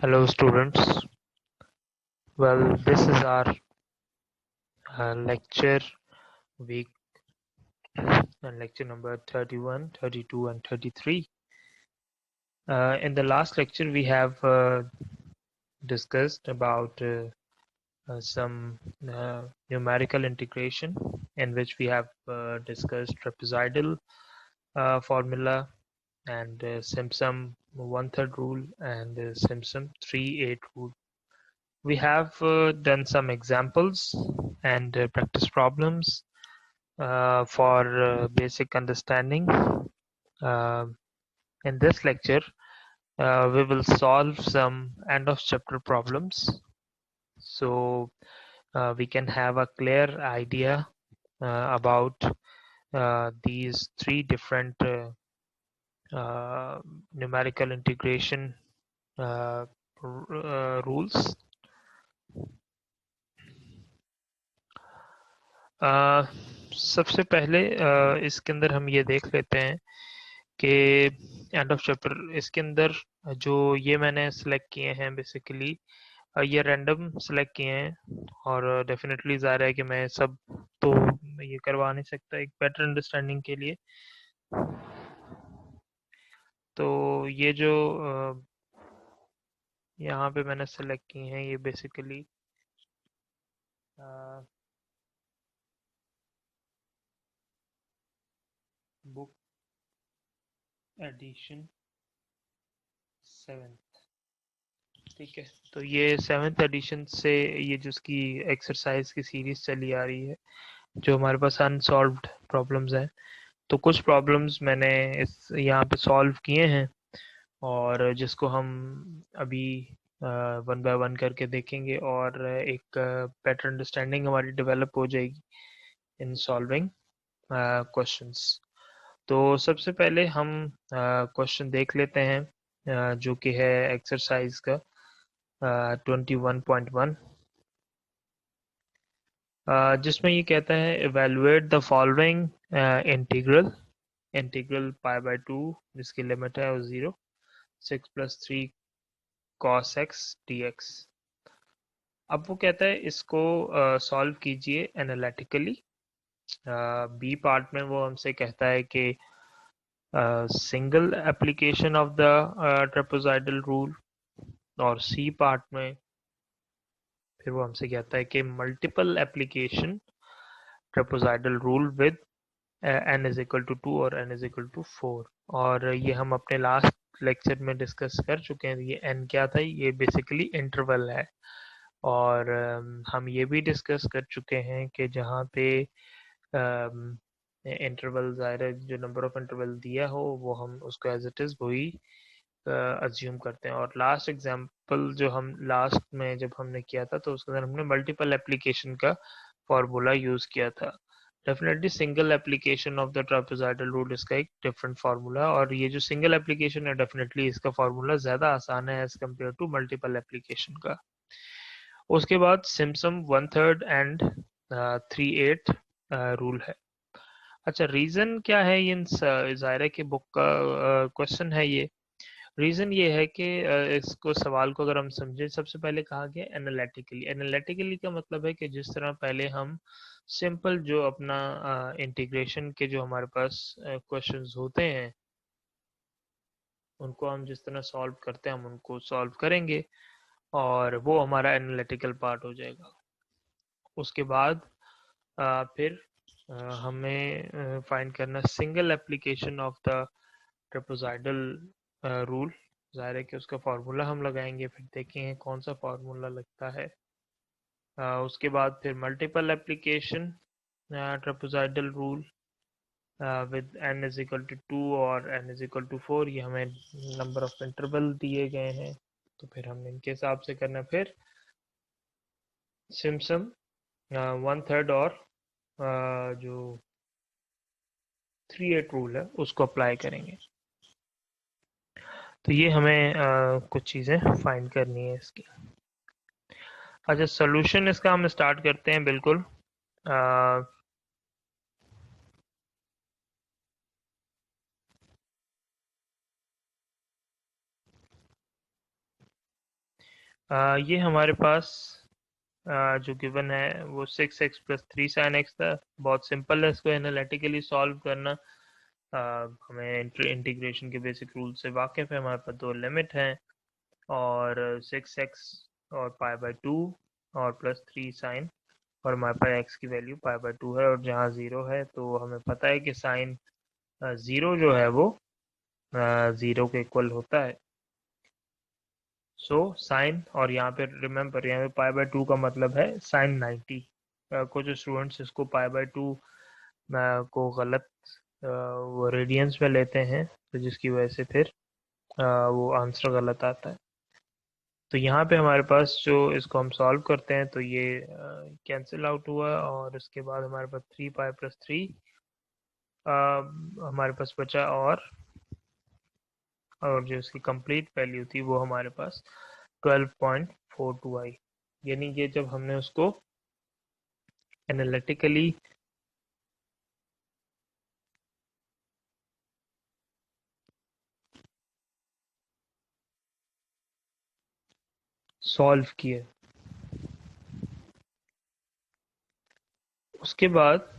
Hello students. Well, this is our lecture week and lecture number 31, 32 and 33. In the last lecture we have discussed about some numerical integration in which we have discussed trapezoidal formula and Simpson 1/3 rule and Simpson 3/8 rule. We have done some examples and practice problems for basic understanding. Uh, in this lecture, we will solve some end of chapter problems so we can have a clear idea about these three different uh, numerical integration uh, rules. सबसे पहले इसके अंदर हम ये देख लेते हैं कि एंड ऑफ चैप्टर इसके अंदर जो ये मैंने सेलेक्ट किए हैं बेसिकली ये रैंडम सेलेक्ट किए हैं और डेफिनेटली ज़ाहिर है कि मैं सब तो ये करवा नहीं सकता एक बेटर अंडरस्टैंडिंग के लिए। तो ये जो यहाँ पे मैंने सेलेक्ट किए हैं ये बेसिकली बुक एडिशन 7, ठीक है। तो ये 7th एडिशन से ये जिसकी एक्सरसाइज की सीरीज चली आ रही है जो हमारे पास अनसॉल्व्ड प्रॉब्लम्स हैं, तो कुछ प्रॉब्लम्स मैंने इस यहाँ पे सॉल्व किए हैं और जिसको हम अभी वन बाय वन करके देखेंगे और एक बेटर अंडरस्टैंडिंग हमारी डेवलप हो जाएगी इन सॉल्विंग क्वेश्चंस। तो सबसे पहले हम क्वेश्चन देख लेते हैं जो कि है एक्सरसाइज का 21.1, जिसमें ये कहता है evaluate the following integral integral pi by 2 जिसकी लिमिट है 0, 6 + 3 cos x dx। अब वो कहता है इसको सॉल्व कीजिए एनालिटिकली। बी पार्ट में वो हमसे कहता है कि single application of the trapezoidal rule, और सी पार्ट में फिर वो हमसे कहता है कि multiple application trapezoidal rule with n is equal to 2 और n इज इक्वल टू 4। और ये हम अपने लास्ट लेक्चर में डिस्कस कर चुके हैं। ये n क्या था, ये बेसिकली इंटरवल है और हम ये भी डिस्कस कर चुके हैं कि जहाँ पे इंटरवल ज़ाहिर है जो नंबर ऑफ इंटरवल दिया हो वो हम उसको एज इट इज़ वही अज्यूम करते हैं। और लास्ट एग्जांपल जो हम लास्ट में जब हमने किया था तो उसके अंदर हमने मल्टीपल एप्लीकेशन का फार्मूला यूज किया था। Definitely single application of the trapezoidal rule इसका एक डिफरेंट फार्मूला, और ये जो सिंगल एप्लीकेशन है डेफिनेटली इसका फार्मूला ज्यादा आसान है as compare to multiple application का। उसके बाद सिम्पसन 1/3 एंड 3/8 रूल है। अच्छा, रीजन क्या है, इन ज़ाहिर की बुक का क्वेश्चन है ये। रीजन ये है कि इसको सवाल को अगर हम समझें, सबसे पहले कहा गया एनालिटिकली। एनालिटिकली का मतलब है कि जिस तरह पहले हम सिंपल जो अपना इंटीग्रेशन के जो हमारे पास क्वेश्चंस होते हैं उनको हम जिस तरह सॉल्व करते हैं हम उनको सॉल्व करेंगे और वो हमारा एनालिटिकल पार्ट हो जाएगा। उसके बाद फिर हमें फाइंड करना single application of the trapezoidal rule. ज़ाहिर है कि उसका फार्मूला हम लगाएंगे, फिर देखेंगे कौन सा फार्मूला लगता है। उसके बाद फिर multiple application trapezoidal rule with n is equal to 2 और n इज इक्वल टू 4। ये हमें नंबर ऑफ इंटरवल दिए गए हैं तो फिर हमने इनके हिसाब से करना। फिर सिम्पसन 1/3 और जो 3/8 रूल है उसको अप्लाई करेंगे। तो ये हमें कुछ चीज़ें फाइंड करनी है इसकी। अच्छा, सोल्यूशन इसका हम स्टार्ट करते हैं बिल्कुल। अ, ये हमारे पास जो गिवन है वो 6x प्लस 3 sin x था। बहुत सिंपल है इसको एनालिटिकली सॉल्व करना। हमें इंटीग्रेशन के बेसिक रूल से वाकिफ है। हमारे पास दो लिमिट हैं और 6x और π/2 और प्लस 3 sin, और हमारे पास x की वैल्यू π/2 है और जहाँ 0 है तो हमें पता है कि साइन 0 जो है वो 0 के इक्वल होता है। सो साइन, और यहाँ पे रिमेम्बर यहाँ पे π/2 का मतलब है साइन 90। कुछ स्टूडेंट्स इसको π/2 को गलत वो रेडियंस में लेते हैं, तो जिसकी वजह से फिर वो आंसर गलत आता है। तो यहाँ पे हमारे पास जो इसको हम सॉल्व करते हैं तो ये कैंसिल आउट हुआ और उसके बाद हमारे पास 3π+3 हमारे पास बचा, और जो इसकी कंप्लीट वैल्यू थी वो हमारे पास 12.42 आई। यानी कि जब हमने उसको एनालिटिकली सॉल्व किया, उसके बाद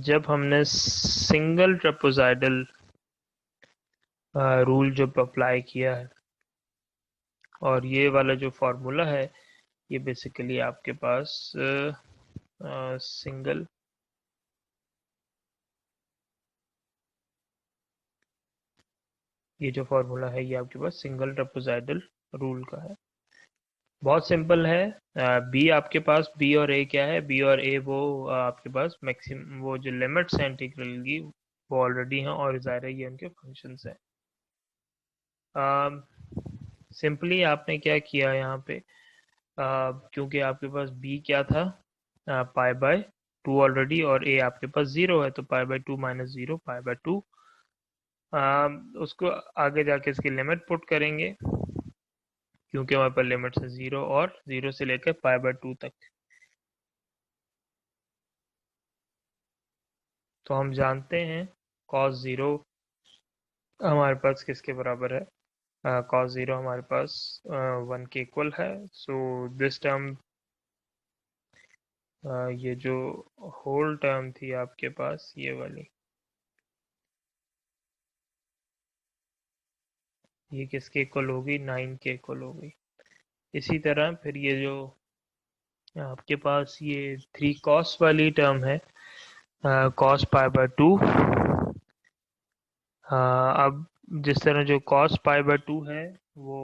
जब हमने सिंगल ट्रेपेजॉइडल रूल जब अप्लाई किया है, और ये वाला जो फॉर्मूला है ये बेसिकली आपके पास सिंगल ये जो फॉर्मूला है ये आपके पास सिंगल ट्रेपेजॉइडल रूल का है। बहुत सिंपल है। बी आपके पास, बी और ए क्या है, बी और ए वो आपके पास मैक्सिमम वो जो लिमिट्स हैं इंटीग्रल की वो ऑलरेडी हैं और ज़ाहिर है ये उनके फंक्शंस हैं। सिंपली आपने क्या किया यहाँ पे, क्योंकि आपके पास बी क्या था π/2 ऑलरेडी, और ए आपके पास 0 है तो π/2 - 0 π/2। उसको आगे जाके इसकी लिमिट पुट करेंगे क्योंकि हमारे पास लिमिट है 0 और 0 से लेकर π/2 तक। तो हम जानते हैं cos 0 हमारे पास किसके बराबर है, cos 0 हमारे पास 1 के इक्वल है। सो दिस टर्म, ये जो होल टर्म थी आपके पास ये वाली, ये किसके इक्वल होगी, 9 के इक्वल होगी। इसी तरह फिर ये जो आपके पास ये 3 cos वाली टर्म है, cos π/2, अब जिस तरह जो cos π/2 है वो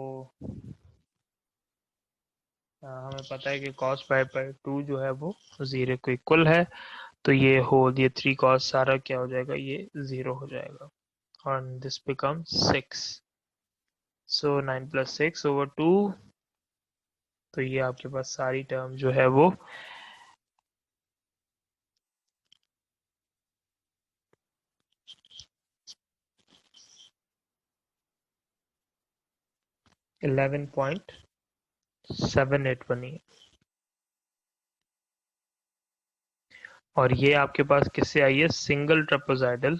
हमें पता है कि cos π/2 जो है वो 0 को इक्वल है, तो ये होल ये 3 cos सारा क्या हो जाएगा, ये 0 हो जाएगा और दिस बिकम 6। सो 9 + 6/2, तो ये आपके पास सारी टर्म जो है वो 11.78 बनी है। और ये आपके पास किससे आई है, सिंगल ट्रेपेजॉइडल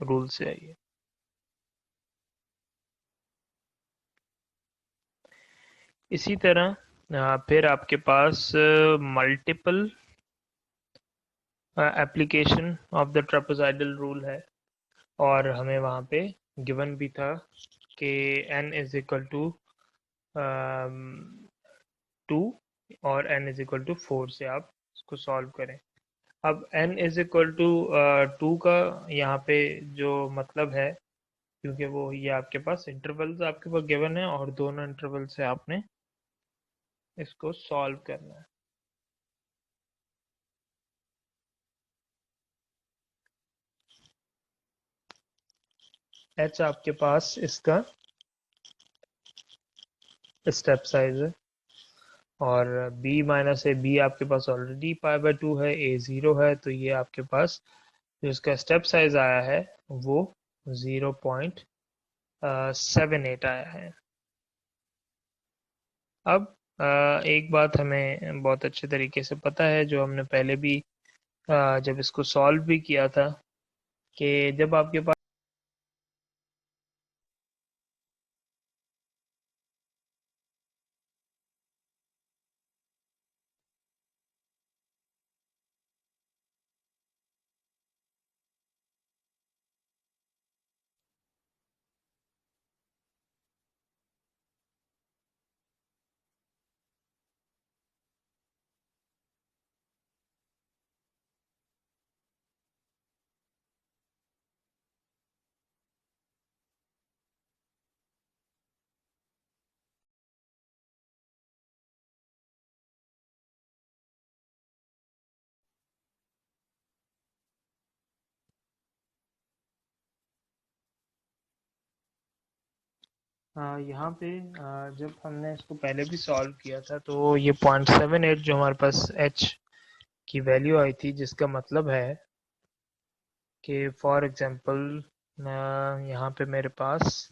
रूल से आई है। इसी तरह फिर आपके पास multiple application of the trapezoidal rule है, और हमें वहाँ पे गिवन भी था कि n इज इक्वल टू 2 और n इज इक्वल टू 4 से आप इसको सॉल्व करें। अब n इज इक्वल टू 2 का यहाँ पे जो मतलब है, क्योंकि वो ये आपके पास इंटरवल्स आपके पास गिवन है और दोनों इंटरवल से आपने इसको सॉल्व करना है। h आपके पास इसका स्टेप साइज है, और b - b आपके पास ऑलरेडी π/2 है, a 0 है, तो ये आपके पास जो इसका स्टेप साइज आया है वो 0.78 आया है। अब एक बात हमें बहुत अच्छे तरीके से पता है, जो हमने पहले भी जब इसको सॉल्व भी किया था, कि जब आपके पास यहाँ पे जब हमने इसको पहले भी सॉल्व किया था तो ये 0.78 जो हमारे पास h की वैल्यू आई थी, जिसका मतलब है कि फॉर एग्जांपल यहाँ पे मेरे पास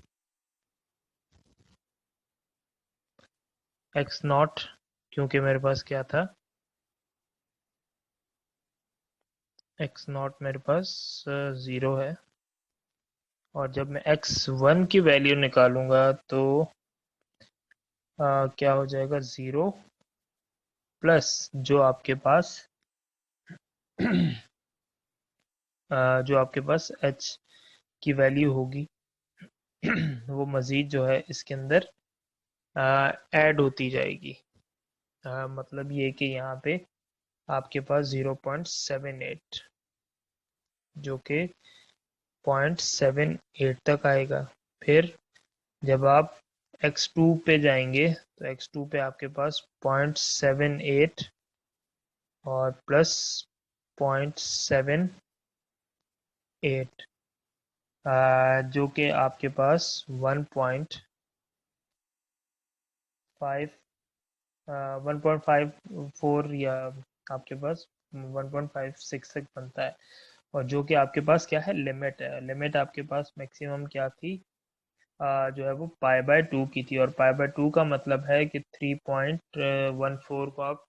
x नॉट, क्योंकि मेरे पास क्या था, x नॉट मेरे पास 0 है, और जब मैं x1 की वैल्यू निकालूंगा तो क्या हो जाएगा, 0 प्लस जो आपके पास जो आपके पास h की वैल्यू होगी वो मज़ीद जो है इसके अंदर ऐड होती जाएगी। मतलब ये कि यहाँ पे आपके पास 0.78 जो कि 0.78 तक आएगा। फिर जब आप x2 पे जाएंगे तो x2 पे आपके पास 0.78 और प्लस 0.78 जो कि आपके पास 1.54 या आपके पास 1.56 तक बनता है। और जो कि आपके पास क्या है, लिमिट है। लिमिट आपके पास मैक्सिमम क्या थी, जो है वो π/2 की थी, और π/2 का मतलब है कि 3.14 को आप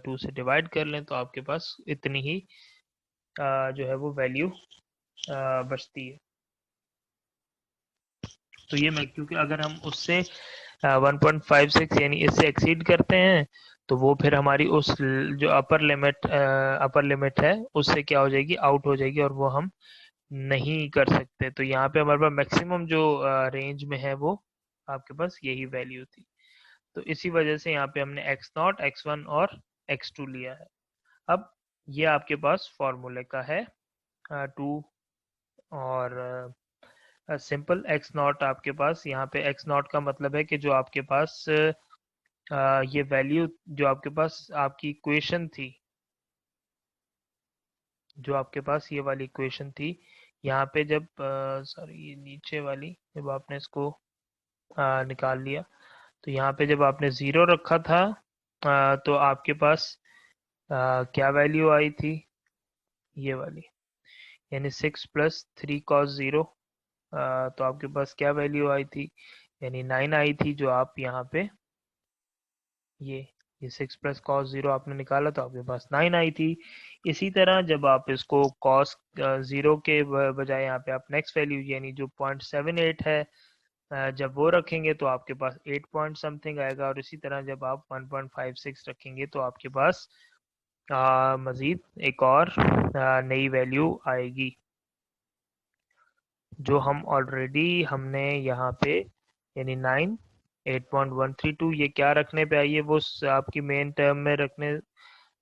2 से डिवाइड कर लें तो आपके पास इतनी ही जो है वो वैल्यू बचती है। तो ये मैं, क्योंकि अगर हम उससे 1.56 यानी इससे एक्सीड करते हैं तो वो फिर हमारी उस जो अपर लिमिट है उससे क्या हो जाएगी, आउट हो जाएगी, और वो हम नहीं कर सकते। तो यहाँ पे हमारे पास मैक्सिमम जो रेंज में है वो आपके पास यही वैल्यू थी। तो इसी वजह से यहाँ पे हमने x0, x1 और x2 लिया है। अब ये आपके पास फॉर्मूले का है 2, और सिंपल एक्स नॉट आपके पास, यहाँ पे एक्स नॉट का मतलब है कि जो आपके पास ये वैल्यू जो आपके पास आपकी इक्वेशन थी, जो आपके पास ये वाली इक्वेशन थी, यहाँ पे जब सॉरी ये नीचे वाली, जब आपने इसको निकाल लिया तो यहाँ पे जब आपने 0 रखा था तो आपके पास क्या वैल्यू आई थी, ये वाली, यानी 6 + 3 cos 0, तो आपके पास क्या वैल्यू आई थी, यानी 9 आई थी, जो आप यहाँ पे ये ये 6 + cos 0 आपने निकाला तो आपके पास 9 आई थी। इसी तरह जब आप इसको cos 0 के बजाय यहाँ पे आप नेक्स्ट वैल्यू यानी जो 0.78 है जब वो रखेंगे तो आपके पास 8 पॉइंट समथिंग आएगा, और इसी तरह जब आप 1.56 रखेंगे तो आपके पास मजीद एक और नई वैल्यू आएगी, जो हम ऑलरेडी हमने यहाँ पे यानी 9 8.132 ये क्या रखने पे आई है, वो आपकी मेन टर्म में रखने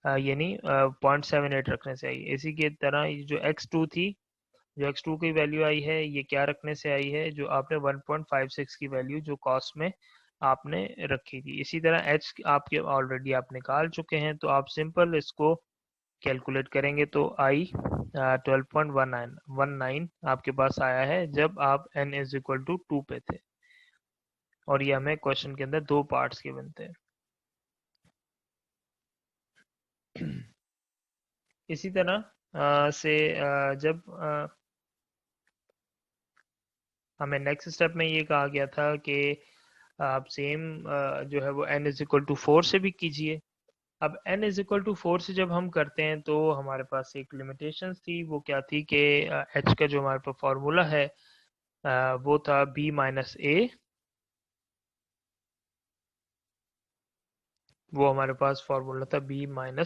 यानी 0.78 रखने से आई है। इसी के तरह ये जो x2 थी, जो x2 की वैल्यू आई है, ये क्या रखने से आई है, जो आपने 1.56 की वैल्यू जो कॉस्ट में आपने रखी थी। इसी तरह h आपके ऑलरेडी आप निकाल चुके हैं, तो आप सिंपल इसको कैलकुलेट करेंगे तो आई 12.19 आपके पास आया है जब आप n = 2 पे थे, और ये हमें क्वेश्चन के अंदर 2 पार्ट्स के बनते हैं। इसी तरह से जब हमें नेक्स्ट स्टेप में ये कहा गया था कि आप सेम जो है वो n = 4 से भी कीजिए। अब n = 4 से जब हम करते हैं तो हमारे पास एक लिमिटेशंस थी, वो क्या थी कि h का जो हमारे पास फॉर्मूला है वो था b-a, वो हमारे पास फॉर्मूला था b-a/n।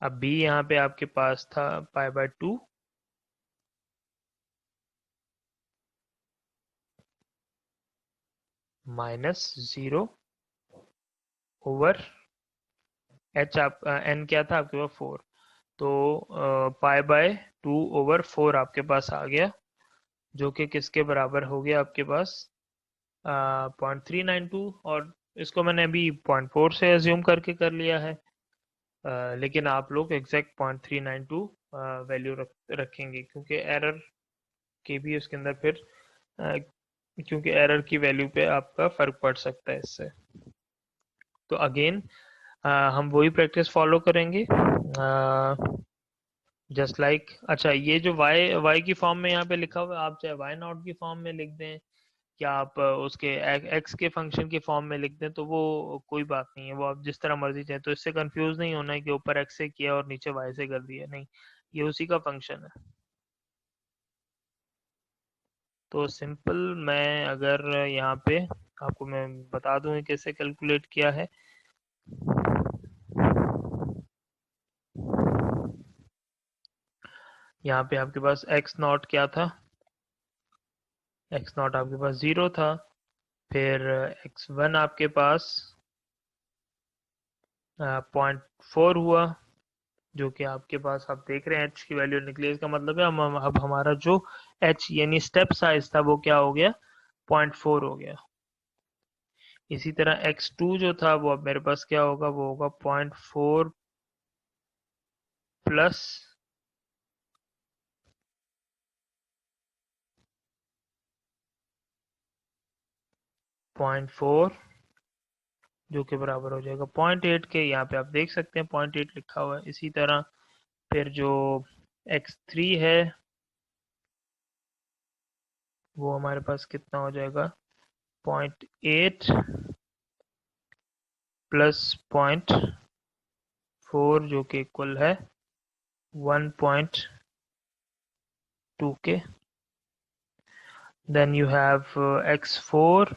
अब b यहाँ पे आपके पास था π/2 -0 ओवर h, आप n क्या था आपके पास 4, तो π/2/4 आपके पास आ गया, जो कि किसके बराबर हो गया आपके पास 0.392, और इसको मैंने अभी 0.4 से एज्यूम करके कर लिया है, लेकिन आप लोग एग्जैक्ट 0.392 वैल्यू रखेंगे, क्योंकि एरर के भी उसके अंदर फिर अ, क्योंकि एरर की वैल्यू पे आपका फर्क पड़ सकता है इससे। तो अगेन हम वही प्रैक्टिस फॉलो करेंगे, जस्ट लाइक अच्छा, ये जो y की फॉर्म में यहाँ पे लिखा हुआ है, आप चाहे y नॉट की फॉर्म में लिख दें या आप उसके x के फंक्शन की फॉर्म में लिख दें, तो वो कोई बात नहीं है, वो आप जिस तरह मर्जी चाहे। तो इससे कंफ्यूज नहीं होना है कि ऊपर x से किया और नीचे y से कर दिया, नहीं, ये उसी का फंक्शन है। तो सिंपल, मैं अगर यहाँ पे आपको मैं बता दूं ये कैसे कैलकुलेट किया है। यहाँ पे आपके पास एक्स नॉट क्या था, एक्स नॉट आपके पास 0 था, फिर एक्स वन आपके पास 0.4 हुआ, जो कि आपके पास आप देख रहे हैं एच की वैल्यू निकली। इसका मतलब है अब हमारा जो एच यानी स्टेप साइज था वो क्या हो गया, 0.4 हो गया। इसी तरह x2 जो था वो अब मेरे पास क्या होगा, वो होगा 0.4 प्लस 0.4, जो कि बराबर हो जाएगा 0.8 के। यहाँ पे आप देख सकते हैं 0.8 लिखा हुआ है। इसी तरह फिर जो x3 है वो हमारे पास कितना हो जाएगा, 0.8 प्लस 0.4, जो कि इक्वल है 1.2 के। देन यू हैव x4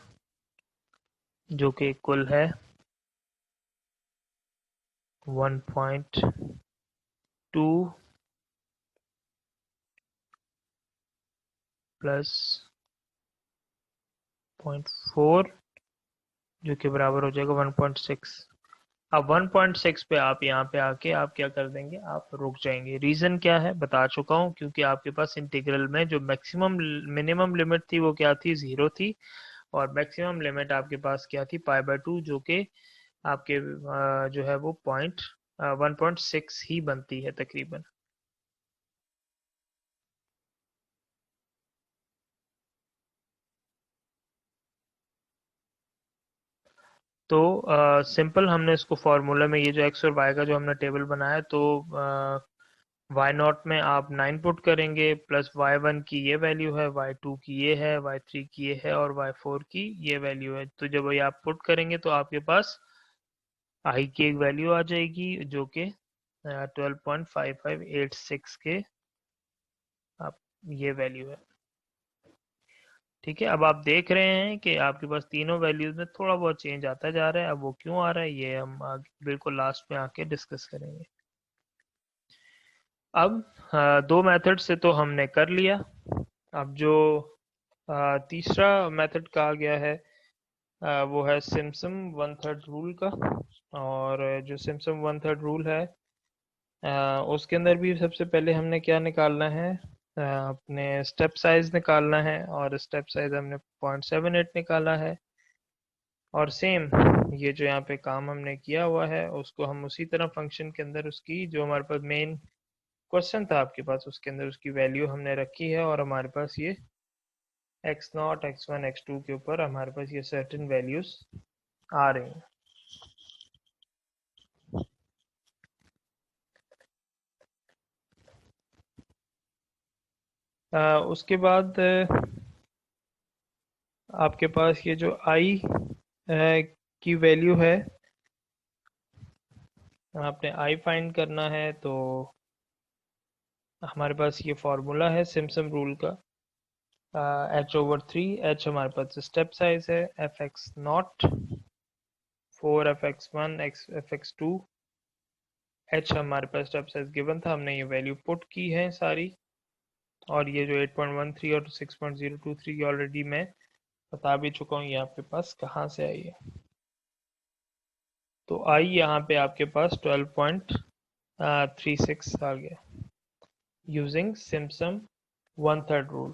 जो कि इक्वल है 1.2 प्लस 0.4, जो कि बराबर हो जाएगा 1.6। अब 1.6 पे आप यहाँ पे आके आप क्या कर देंगे, आप रुक जाएंगे। रीजन क्या है बता चुका हूँ, क्योंकि आपके पास इंटीग्रल में जो मैक्सिमम मिनिमम लिमिट थी वो क्या थी, 0 थी, और मैक्सिमम लिमिट आपके पास क्या थी, π/2, जो कि आपके जो है वो 1.6 ही बनती है तकरीबन। तो सिंपल हमने इसको फॉर्मूला में ये जो एक्स और वाई का जो हमने टेबल बनाया, तो वाई नॉट में आप 9 पुट करेंगे, प्लस y1 की ये वैल्यू है, y2 की ये है, y3 की ये है, और y4 की ये वैल्यू है। तो जब ये आप पुट करेंगे तो आपके पास आई की एक वैल्यू आ जाएगी, जो कि 12.5586 के आप ये वैल्यू है। ठीक है, अब आप देख रहे हैं कि आपके पास तीनों वैल्यूज में थोड़ा बहुत चेंज आता जा रहा है। अब वो क्यों आ रहा है ये हम आगे बिल्कुल लास्ट में आके डिस्कस करेंगे। अब दो मेथड से तो हमने कर लिया। अब जो तीसरा मेथड कहा गया है वो है सिम्पसन वन थर्ड रूल का। और जो सिम्पसन वन थर्ड रूल है उसके अंदर भी सबसे पहले हमने क्या निकालना है, अपने स्टेप साइज निकालना है, और स्टेप साइज हमने 0.78 निकाला है। और सेम ये जो यहाँ पे काम हमने किया हुआ है उसको हम उसी तरह फंक्शन के अंदर उसकी जो हमारे पास मेन क्वेश्चन था आपके पास उसके अंदर उसकी वैल्यू हमने रखी है, और हमारे पास ये x naught x one x two के ऊपर हमारे पास ये सर्टेन वैल्यूज आ रही हैं। उसके बाद आपके पास ये जो आई की वैल्यू है, आपने आई फाइंड करना है। तो हमारे पास ये फॉर्मूला है सिम्पसन रूल का, h/3। h हमारे पास स्टेप साइज है, F x not 4f(x1) f(x2), h हमारे पास स्टेप साइज गिवन था, हमने ये वैल्यू पुट की है सारी। और ये जो 8.13 और 6.023 की ऑलरेडी मैं बता भी चुका हूँ ये आपके पास कहाँ से आई है। तो आई यहाँ पे आपके पास 12.36 आ गया using Simpson one third rule.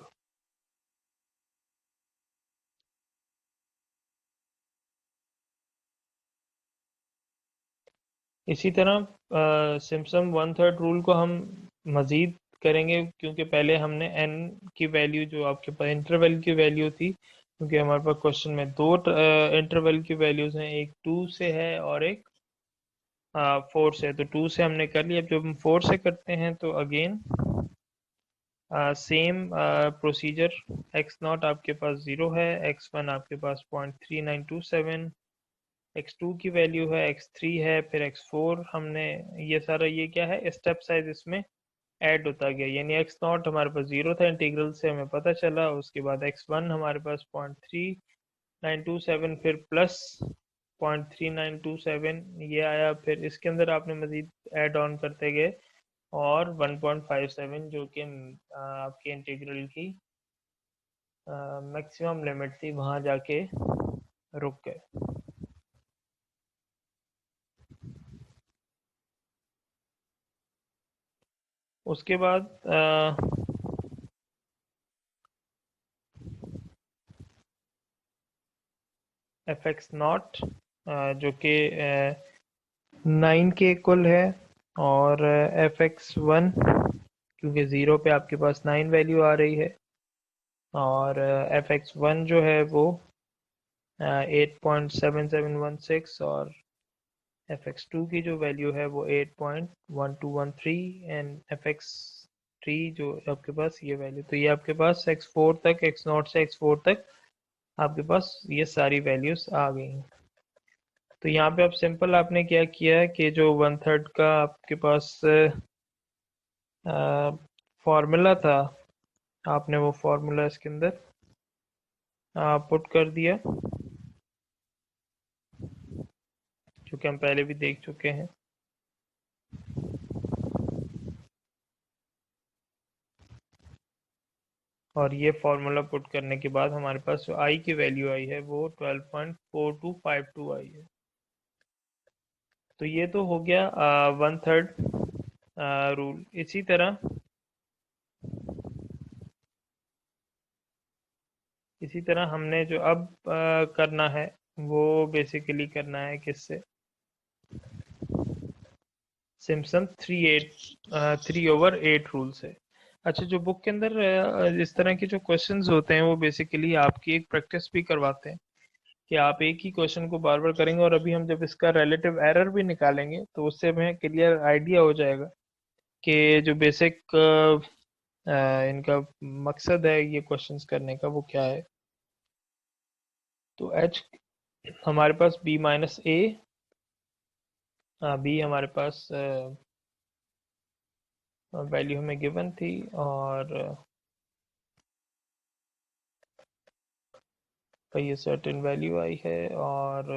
इसी तरह सिम्पसन वन थर्ड रूल को हम मजीद करेंगे, क्योंकि पहले हमने n की वैल्यू जो आपके पास इंटरवल की वैल्यू थी, क्योंकि हमारे पास क्वेश्चन में दो इंटरवल की वैल्यूज हैं, एक 2 से है और एक 4 से। तो 2 से हमने कर लिया। अब जब हम 4 से करते हैं तो again same procedure. X not आपके पास 0 है, एक्स वन आपके पास 0.3927, एक्स टू की वैल्यू है, एक्स थ्री है, फिर एक्स फोर। हमने ये सारा ये क्या है, स्टेप साइज इसमें ऐड होता गया, यानी एक्स नॉट हमारे पास 0 था, इंटीग्रल से हमें पता चला। उसके बाद एक्स वन हमारे पास 0.3927, फिर प्लस 0.3927 ये आया, फिर इसके अंदर आपने मजीद ऐड ऑन करते गए, और 1.57 जो कि आपके इंटीग्रल की मैक्सिमम लिमिट थी, वहां जाके रुक गए। उसके बाद एफ एक्स नॉट जो कि 9 के इक्वल है, और एफ एक्स वन क्योंकि 0 पे आपके पास 9 वैल्यू आ रही है, और एफ एक्स वन जो है वो 8.7716, और एफ एक्स टू की जो वैल्यू है वो 8.1213, एंड एफ एक्स थ्री जो आपके पास ये वैल्यू। तो ये आपके पास एक्स फोर तक, एक्स नॉट से एक्स फोर तक आपके पास ये सारी वैल्यूज आ गई हैं। तो यहाँ पे आप सिंपल आपने क्या किया है कि जो 1/3 का आपके पास फॉर्मूला था, आपने वो फॉर्मूला इसके अंदर पुट कर दिया, जो कि हम पहले भी देख चुके हैं। और ये फॉर्मूला पुट करने के बाद हमारे पास जो आई की वैल्यू आई है वो 12.4252 आई है। तो ये तो हो गया 1/3 रूल। इसी तरह हमने जो अब करना है वो बेसिकली करना है किससे, सिम्पसन 3/8 रूल से। अच्छा, जो बुक के अंदर इस तरह के जो क्वेश्चंस होते हैं वो बेसिकली आपकी एक प्रैक्टिस भी करवाते हैं, कि आप एक ही क्वेश्चन को बार बार करेंगे, और अभी हम जब इसका रिलेटिव एरर भी निकालेंगे तो उससे हमें क्लियर आइडिया हो जाएगा कि जो बेसिक इनका मकसद है ये क्वेश्चंस करने का वो क्या है। तो एच हमारे पास b-a, बी हमारे पास वैल्यू हमें गिवन थी, और ये सर्टेन वैल्यू आई है। और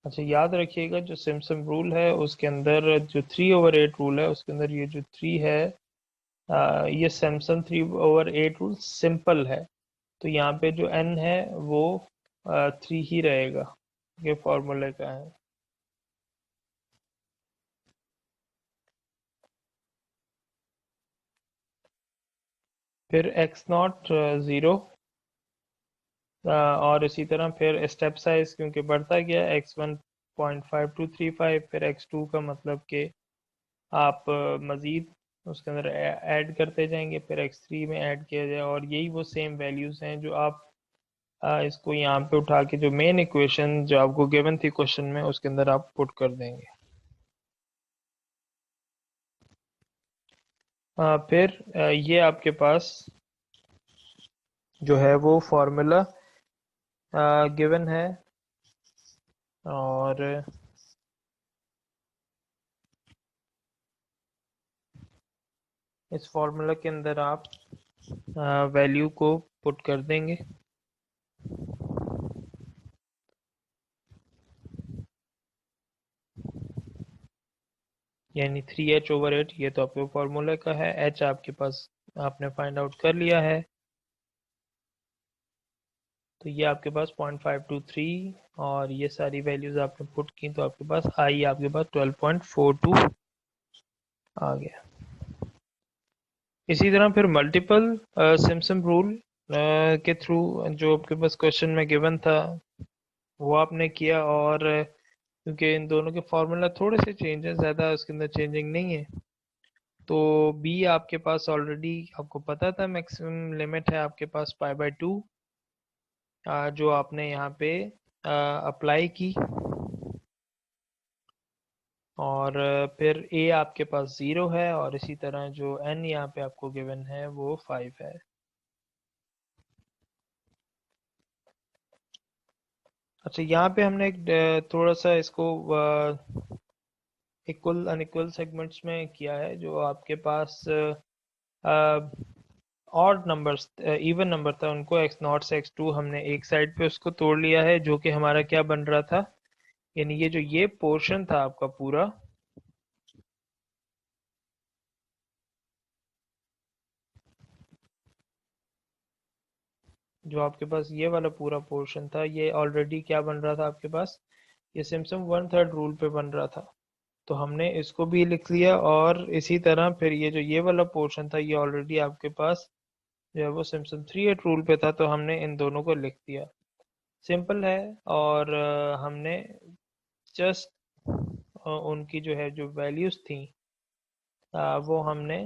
अच्छा, याद रखिएगा जो सिम्पसन रूल है उसके अंदर जो 3/8 रूल है उसके अंदर ये जो 3 है, ये सैमसंग 3/8 रूल सिंपल है। तो यहाँ पे जो n है वो 3 ही रहेगा, ये फॉर्मूले का है। फिर एक्स नॉट 0, और इसी तरह फिर स्टेप साइज क्योंकि बढ़ता गया, x1.5235, फिर x2 का मतलब कि आप मज़ीद उसके अंदर ऐड करते जाएंगे, फिर x3 में ऐड किया जाए, और यही वो सेम वैल्यूज़ हैं जो आप इसको यहाँ पे उठा के जो मेन इक्वेशन जो आपको गिवन थी क्वेश्चन में उसके अंदर आप पुट कर देंगे। फिर ये आपके पास जो है वो फॉर्मूला गिवन है, और इस फॉर्मूला के अंदर आप वैल्यू को पुट कर देंगे। यानी 3h/8, ये तो आपके फॉर्मूला का है, h आपके पास आपने फाइंड आउट कर लिया है। तो ये आपके पास 0.523, और ये सारी वैल्यूज आपने पुट की, तो आपके पास आई आपके पास 12.42 आ गया। इसी तरह फिर मल्टीपल सिम्पसन रूल के थ्रू जो आपके पास क्वेश्चन में गिवन था वो आपने किया, और क्योंकि इन दोनों के फार्मूला थोड़े से चेंज हैं, ज़्यादा उसके अंदर चेंजिंग नहीं है। तो बी आपके पास ऑलरेडी आपको पता था, मैक्सिमम लिमिट है आपके पास π/2, जो आपने यहाँ पे अप्लाई की, और फिर ए आपके पास 0 है, और इसी तरह जो एन यहाँ पे आपको गिवन है वो 5 है। अच्छा, यहाँ पे हमने एक थोड़ा सा इसको इक्वल अनइक्वल सेगमेंट्स में किया है। जो आपके पास ऑड नंबर्स इवन नंबर था, उनको x0 से x2 हमने एक साइड पे उसको तोड़ लिया है, जो कि हमारा क्या बन रहा था, यानी ये पोर्शन था आपका पूरा, जो आपके पास ये वाला पूरा पोर्शन था, ये ऑलरेडी क्या बन रहा था आपके पास, ये सिम्पसन वन थर्ड रूल पे बन रहा था। तो हमने इसको भी लिख लिया, और इसी तरह फिर ये वाला पोर्शन था, ये ऑलरेडी आपके पास जो है वो सिम्पसन थ्री एट रूल पे था, तो हमने इन दोनों को लिख दिया। सिंपल है। और हमने जस्ट उनकी जो है जो वैल्यूज थी, वो हमने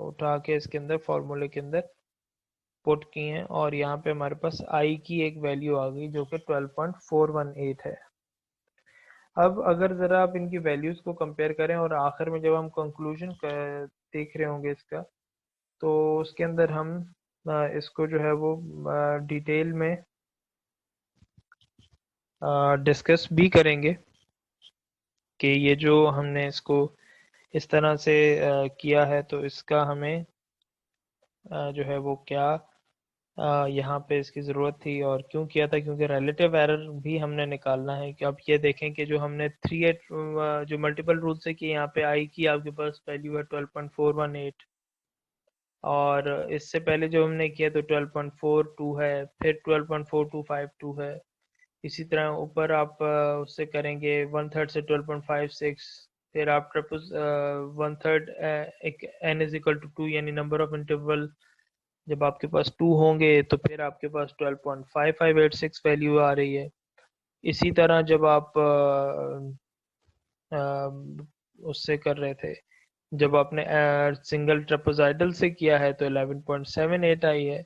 उठा के इसके अंदर फॉर्मूले के अंदर पुट की हैं, और यहाँ पे हमारे पास आई की एक वैल्यू आ गई जो कि 12.418 है। अब अगर ज़रा आप इनकी वैल्यूज़ को कंपेयर करें, और आखिर में जब हम कंक्लूजन देख रहे होंगे इसका, तो उसके अंदर हम इसको जो है वो डिटेल में डिस्कस भी करेंगे कि ये जो हमने इसको इस तरह से किया है, तो इसका हमें जो है वो क्या यहाँ पे इसकी ज़रूरत थी और क्यों किया था, क्योंकि रिलेटिव एरर भी हमने निकालना है। कि आप ये देखें कि जो हमने 3/8 जो मल्टीपल रूल से कि यहाँ पे आई की आपके पास वैल्यू है 12.418, और इससे पहले जो हमने किया तो 12.42 है, फिर 12.4252 है। इसी तरह ऊपर आप उससे करेंगे वन थर्ड से 12.56, फिर आप ट्रिपल वन थर्ड एक n इज इक्वल टू 2, यानी नंबर ऑफ इंटरवल जब आपके पास 2 होंगे तो फिर आपके पास 12.5586 वैल्यू आ रही है। इसी तरह जब आप उससे कर रहे थे, जब आपने सिंगल ट्रेपेजॉइडल से किया है तो 11.78 आई है।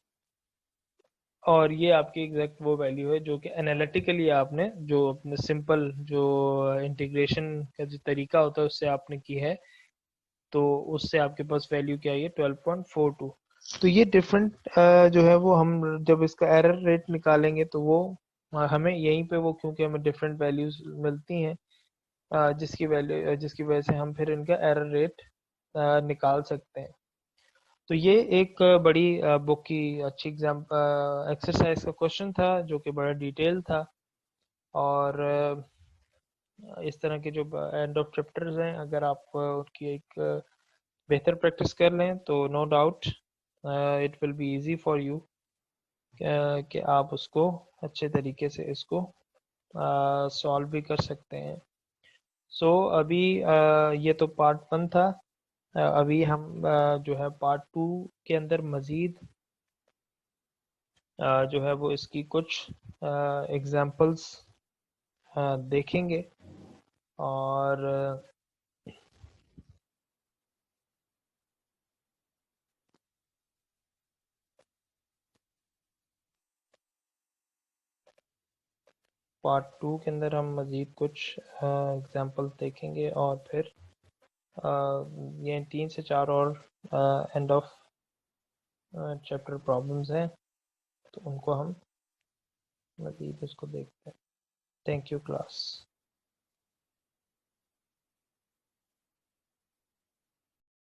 और ये आपकी एग्जैक्ट वो वैल्यू है जो कि एनालिटिकली आपने जो अपने सिंपल जो इंटीग्रेशन का जो तरीका होता है उससे आपने की है, तो उससे आपके पास वैल्यू क्या आई है 12.42। तो ये डिफरेंट जो है वो हम जब इसका एरर रेट निकालेंगे तो वो हमें यहीं पे वो, क्योंकि हमें डिफरेंट वैल्यूज मिलती हैं, जिसकी वजह से हम फिर इनका एरर रेट निकाल सकते हैं। तो ये एक बड़ी बुक की अच्छी एग्जाम एक्सरसाइज का क्वेश्चन था जो कि बड़ा डिटेल था। और इस तरह के जो एंड ऑफ चैप्टर्स हैं, अगर आप उनकी एक बेहतर प्रैक्टिस कर लें तो no doubt it will be easy for you कि आप उसको अच्छे तरीके से इसको सॉल्व भी कर सकते हैं। सो अभी ये तो पार्ट 1 था। अभी हम जो है पार्ट 2 के अंदर मज़ीद जो है वो इसकी कुछ एग्जाम्पल्स देखेंगे। और पार्ट 2 के अंदर हम मज़ीद कुछ एग्जाम्पल्स देखेंगे, और फिर ये 3 से 4 और एंड ऑफ चैप्टर प्रॉब्लम्स हैं, तो उनको हम मज़ीद उसको देखते हैं। Thank you class.